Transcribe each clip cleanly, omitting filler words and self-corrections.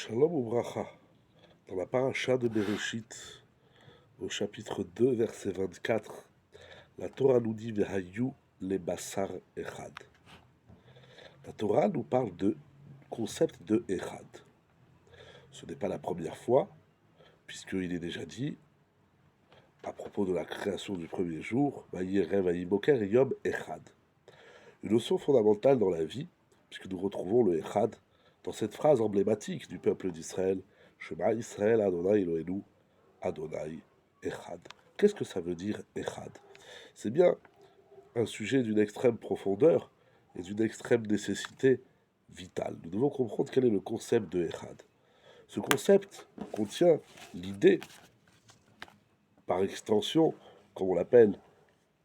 Shalom Ubracha, dans la paracha de Bereshit, au chapitre 2, verset 24, la Torah nous dit Vehayu le Basar Echad. La Torah nous parle de concept de Echad. Ce n'est pas la première fois, puisqu'il est déjà dit, à propos de la création du premier jour, Vayirev Vayiboker Yom Echad. Une notion fondamentale dans la vie, puisque nous retrouvons le Echad dans cette phrase emblématique du peuple d'Israël, Shema Israël Adonai Eloheinu, Adonai Echad. Qu'est-ce que ça veut dire Echad? C'est bien un sujet d'une extrême profondeur et d'une extrême nécessité vitale. Nous devons comprendre quel est le concept de Echad. Ce concept contient l'idée, par extension, comme on l'appelle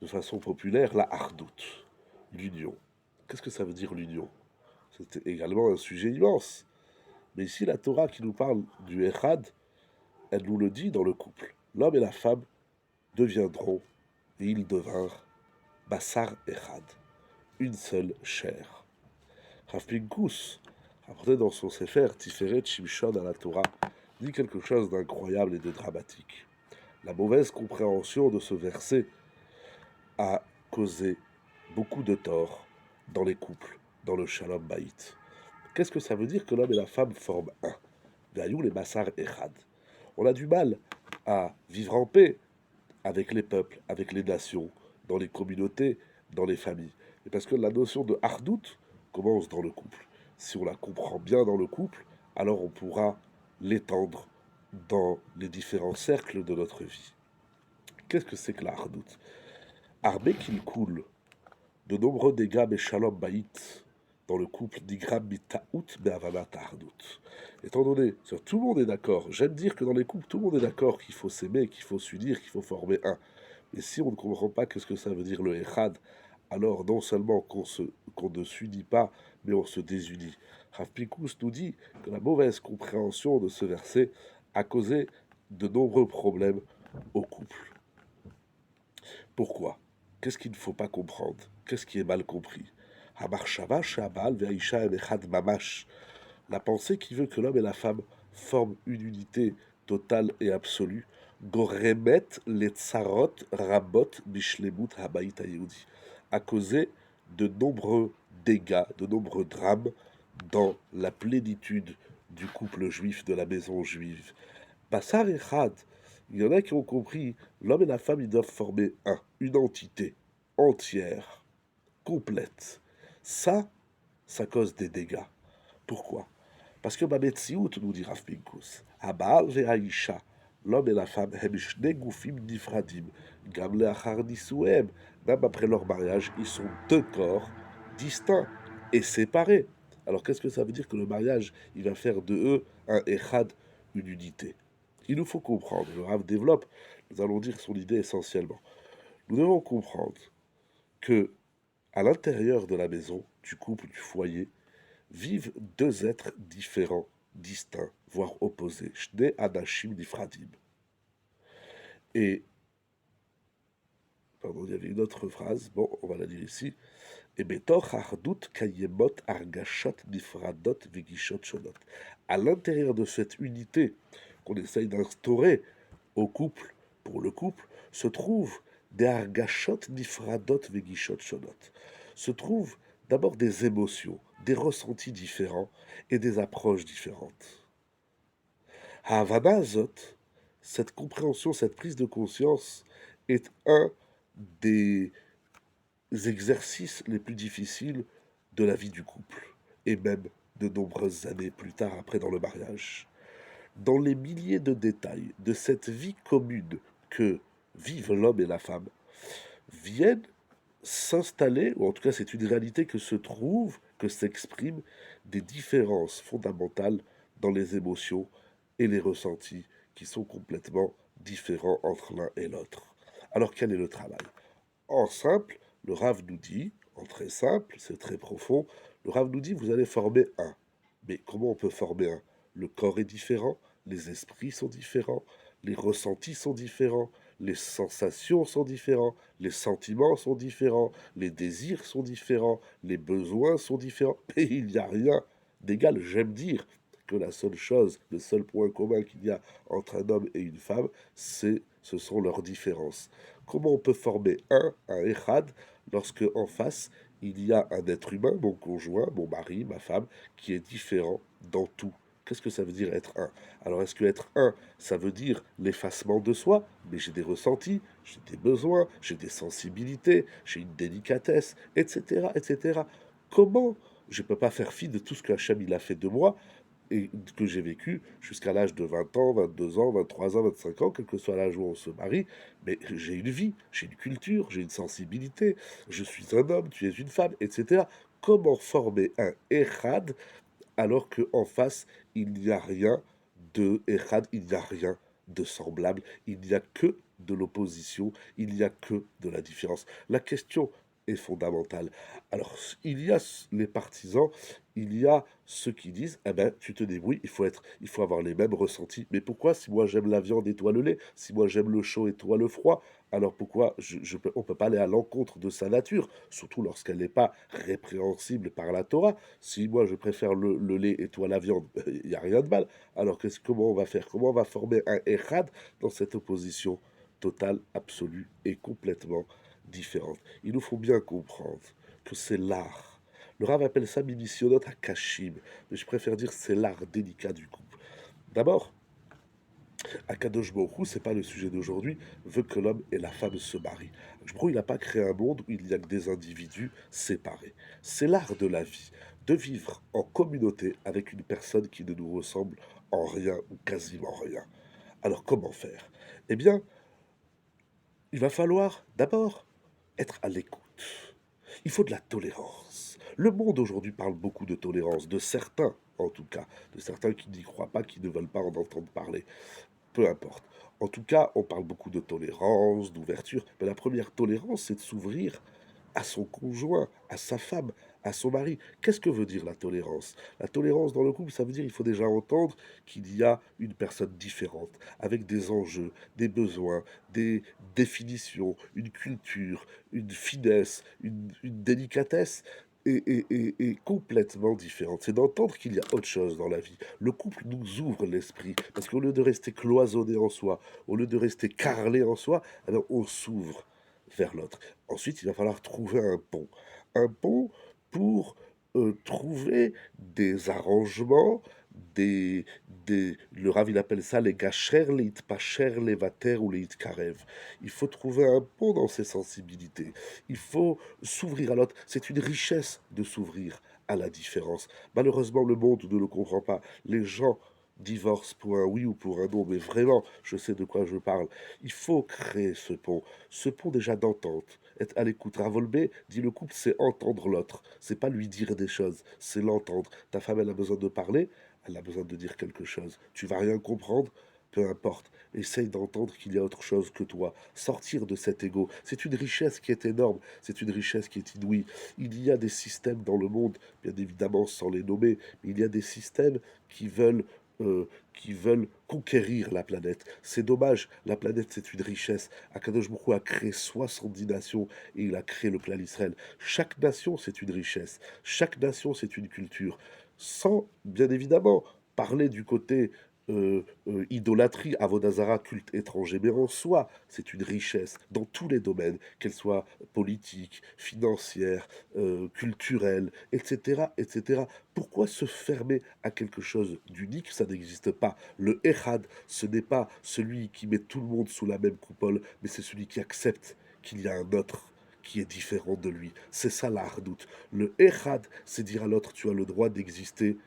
de façon populaire, la Hardout, l'union. Qu'est-ce que ça veut dire l'union? C'est également un sujet immense. Mais ici, la Torah qui nous parle du Echad, elle nous le dit dans le couple. L'homme et la femme deviendront, et ils devinrent, Bassar Echad, une seule chair. Rav Pinkus, rapporté dans son Sefer Tiferet Shimshon à la Torah, dit quelque chose d'incroyable et de dramatique. La mauvaise compréhension de ce verset a causé beaucoup de tort dans les couples, dans le Shalom Baït. Qu'est-ce que ça veut dire que l'homme et la femme forment un? Vehayu les Bassar Echad. On a du mal à vivre en paix avec les peuples, avec les nations, dans les communautés, dans les familles. Et parce que la notion de hardout commence dans le couple. Si on la comprend bien dans le couple, alors on pourra l'étendre dans les différents cercles de notre vie. Qu'est-ce que c'est que la hardout? Armé qu'il coule, de nombreux dégâts mais shalom baït dans le couple digram mitaout be'avanat hardout. Étant donné que tout le monde est d'accord, j'aime dire que dans les couples, tout le monde est d'accord qu'il faut s'aimer, qu'il faut s'unir, qu'il faut former un. Mais si on ne comprend pas qu'est-ce que ça veut dire le Echad, alors non seulement qu'on ne s'unit pas, mais on se désunit. Rav Pinkus nous dit que la mauvaise compréhension de ce verset a causé de nombreux problèmes au couple. Pourquoi? Qu'est-ce qu'il ne faut pas comprendre? Qu'est-ce qui est mal compris? La pensée qui veut que l'homme et la femme forment une unité totale et absolue, goremet les tsarot rabot bishlemut habayit hayehudi, a causé de nombreux dégâts, de nombreux drames dans la plénitude du couple juif, de la maison juive. Bassar Echad, il y en a qui ont compris, l'homme et la femme, ils doivent former une entité entière, complète. Ça cause des dégâts. Pourquoi? Parce que Bametsiout, nous dit Rav Pinkus, Abaal ve'aisha, l'homme et la femme, hem shne gufim nifradim, gam leachar nisuem, même après leur mariage, ils sont deux corps distincts et séparés. Alors qu'est-ce que ça veut dire que le mariage, il va faire de eux un echad, une unité? Il nous faut comprendre, le Rav développe, nous allons dire son idée essentiellement. Nous devons comprendre que à l'intérieur de la maison, du couple, du foyer, vivent deux êtres différents, distincts, voire opposés. Shne Adashim Nifradim. Et, pardon, il y avait une autre phrase, bon, on va la lire ici. Et Betor Hardut Kayemot Argashot Nifradot Vigishot Shonot. À l'intérieur de cette unité qu'on essaye d'instaurer au couple, pour le couple, se trouvent des Argashot Nifradot Vigishot Shonot. Se trouvent d'abord des émotions, des ressentis différents et des approches différentes. Havana Azot, cette compréhension, cette prise de conscience est un des exercices les plus difficiles de la vie du couple, et même de nombreuses années plus tard après dans le mariage. Dans les milliers de détails de cette vie commune que vivent l'homme et la femme, viennent s'installer, ou en tout cas c'est une réalité que se trouve, que s'expriment des différences fondamentales dans les émotions et les ressentis qui sont complètement différents entre l'un et l'autre. Alors quel est le travail? En simple, le Rav nous dit, en très simple, c'est très profond, le Rav nous dit vous allez former un. Mais comment on peut former un? Le corps est différent, les esprits sont différents, les ressentis sont différents, les sensations sont différents, les sentiments sont différents, les désirs sont différents, les besoins sont différents. Et il n'y a rien d'égal, j'aime dire, que la seule chose, le seul point commun qu'il y a entre un homme et une femme, ce sont leurs différences. Comment on peut former un Echad, lorsque en face, il y a un être humain, mon conjoint, mon mari, ma femme, qui est différent dans tout? Qu'est-ce que ça veut dire être un? Alors, est-ce que être un, ça veut dire l'effacement de soi? Mais j'ai des ressentis, j'ai des besoins, j'ai des sensibilités, j'ai une délicatesse, etc., etc. Comment je ne peux pas faire fi de tout ce que Hachem il a fait de moi et que j'ai vécu jusqu'à l'âge de 20 ans, 22 ans, 23 ans, 25 ans, quel que soit l'âge où on se marie, mais j'ai une vie, j'ai une culture, j'ai une sensibilité, je suis un homme, tu es une femme, etc. Comment former un Echad alors qu'en face, il n'y a rien de Echad, il n'y a rien de semblable, il n'y a que de l'opposition, il n'y a que de la différence. La question est fondamentale. Alors, il y a les partisans, il y a ceux qui disent, eh ben, tu te débrouilles, il faut avoir les mêmes ressentis. Mais pourquoi, si moi j'aime la viande et toi le lait, si moi j'aime le chaud et toi le froid, alors pourquoi on ne peut pas aller à l'encontre de sa nature, surtout lorsqu'elle n'est pas répréhensible par la Torah? Si moi je préfère le lait et toi la viande, il n'y a rien de mal. Alors comment on va faire? Comment on va former un Echad dans cette opposition totale, absolue et complètement différente? Il nous faut bien comprendre que c'est l'art. Le Rav appelle ça Mimisionot Hakashim, mais je préfère dire c'est l'art délicat du couple. D'abord, Akadosh Baruch Hu, c'est pas le sujet d'aujourd'hui, veut que l'homme et la femme se marient. Akadosh Baruch Hu, il n'a pas créé un monde où il n'y a que des individus séparés. C'est l'art de la vie, de vivre en communauté avec une personne qui ne nous ressemble en rien ou quasiment rien. Alors comment faire? Eh bien, il va falloir d'abord être à l'écoute. Il faut de la tolérance. Le monde aujourd'hui parle beaucoup de tolérance, de certains en tout cas, de certains qui n'y croient pas, qui ne veulent pas en entendre parler. Peu importe. En tout cas, on parle beaucoup de tolérance, d'ouverture, mais la première tolérance, c'est de s'ouvrir à son conjoint, à sa femme, à son mari. Qu'est-ce que veut dire la tolérance? La tolérance dans le couple, ça veut dire qu'il faut déjà entendre qu'il y a une personne différente, avec des enjeux, des besoins, des définitions, une culture, une finesse, une délicatesse et complètement différente. C'est d'entendre qu'il y a autre chose dans la vie. Le couple nous ouvre l'esprit, parce qu'au lieu de rester cloisonné en soi, au lieu de rester carrelé en soi, alors on s'ouvre vers l'autre. Ensuite, il va falloir trouver un pont. Un pont pour trouver des arrangements, le Rav il appelle ça les gacher, les itpacher, les vater ou les itkarev. Il faut trouver un pont dans ses sensibilités. Il faut s'ouvrir à l'autre. C'est une richesse de s'ouvrir à la différence. Malheureusement, le monde ne le comprend pas. Les gens divorcent pour un oui ou pour un non, mais vraiment, je sais de quoi je parle. Il faut créer ce pont déjà d'entente. Être à l'écoute. Ravolbé dit le couple, c'est entendre l'autre. C'est pas lui dire des choses, c'est l'entendre. Ta femme, elle a besoin de parler, elle a besoin de dire quelque chose. Tu vas rien comprendre, peu importe. Essaye d'entendre qu'il y a autre chose que toi. Sortir de cet ego. C'est une richesse qui est énorme. C'est une richesse qui est inouïe. Il y a des systèmes dans le monde, bien évidemment sans les nommer, mais il y a des systèmes qui veulent qui veulent conquérir la planète. C'est dommage, la planète c'est une richesse. Akadosh Baruch Hu a créé 70 nations et il a créé le clan Israël. Chaque nation c'est une richesse, chaque nation c'est une culture. Sans, bien évidemment, parler du côté idolâtrie, avodazara, culte étranger, mais en soi, c'est une richesse dans tous les domaines, qu'elle soit politique, financière, culturelle, etc., etc. Pourquoi se fermer à quelque chose d'unique? Ça n'existe pas. Le Echad, ce n'est pas celui qui met tout le monde sous la même coupole, mais c'est celui qui accepte qu'il y a un autre qui est différent de lui. C'est ça la hardoute. Le Echad, c'est dire à l'autre, tu as le droit d'exister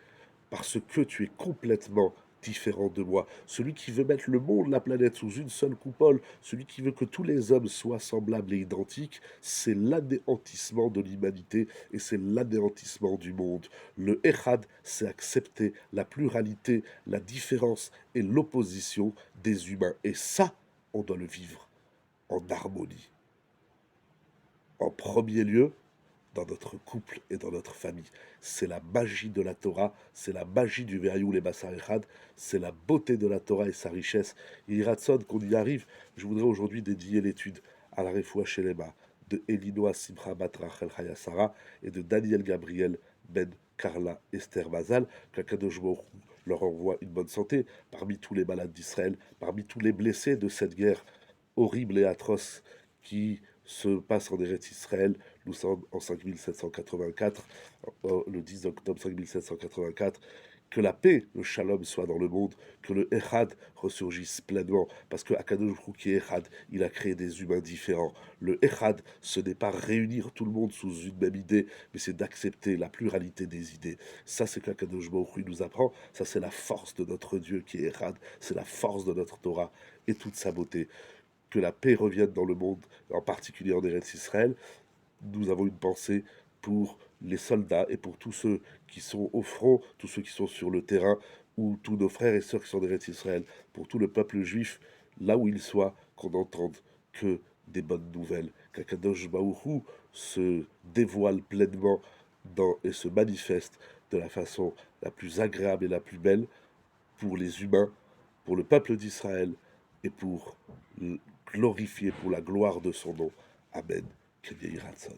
parce que tu es complètement différent de moi. Celui qui veut mettre le monde, la planète sous une seule coupole, celui qui veut que tous les hommes soient semblables et identiques, c'est l'anéantissement de l'humanité et c'est l'anéantissement du monde. Le Echad, c'est accepter la pluralité, la différence et l'opposition des humains. Et ça, on doit le vivre en harmonie. En premier lieu, dans notre couple et dans notre famille. C'est la magie de la Torah, c'est la magie du Veriou les Bassar Echad, c'est la beauté de la Torah et sa richesse. Et Iratson, qu'on y arrive, je voudrais aujourd'hui dédier l'étude à la Refoua Shelema de Elinoa Simcha Bat Rachel Chaya Sarah et de Daniel Gabriel Ben Carla Esther Mazal, qu'Akadosh Baruch Hu leur envoie une bonne santé. Parmi tous les malades d'Israël, parmi tous les blessés de cette guerre horrible et atroce qui se passe en Eretz Israël, nous sommes en 5784, le 10 octobre 5784, que la paix, le shalom soit dans le monde, que le Echad ressurgisse pleinement, parce que Akadosh Baruch Hu qui est Echad, il a créé des humains différents. Le Echad, ce n'est pas réunir tout le monde sous une même idée, mais c'est d'accepter la pluralité des idées. Ça, c'est qu'Akadosh Baruch Hu nous apprend, ça c'est la force de notre Dieu qui est Echad, c'est la force de notre Torah et toute sa beauté. Que la paix revienne dans le monde, en particulier en Eretz Israël. Nous avons une pensée pour les soldats et pour tous ceux qui sont au front, tous ceux qui sont sur le terrain, ou tous nos frères et sœurs qui sont en Eretz Israël, pour tout le peuple juif, là où il soit, qu'on n'entende que des bonnes nouvelles, qu'Akadosh Baruch Hu se dévoile pleinement et se manifeste de la façon la plus agréable et la plus belle pour les humains, pour le peuple d'Israël et pour glorifier pour la gloire de son nom. Amen. Que Yehí Ratzon.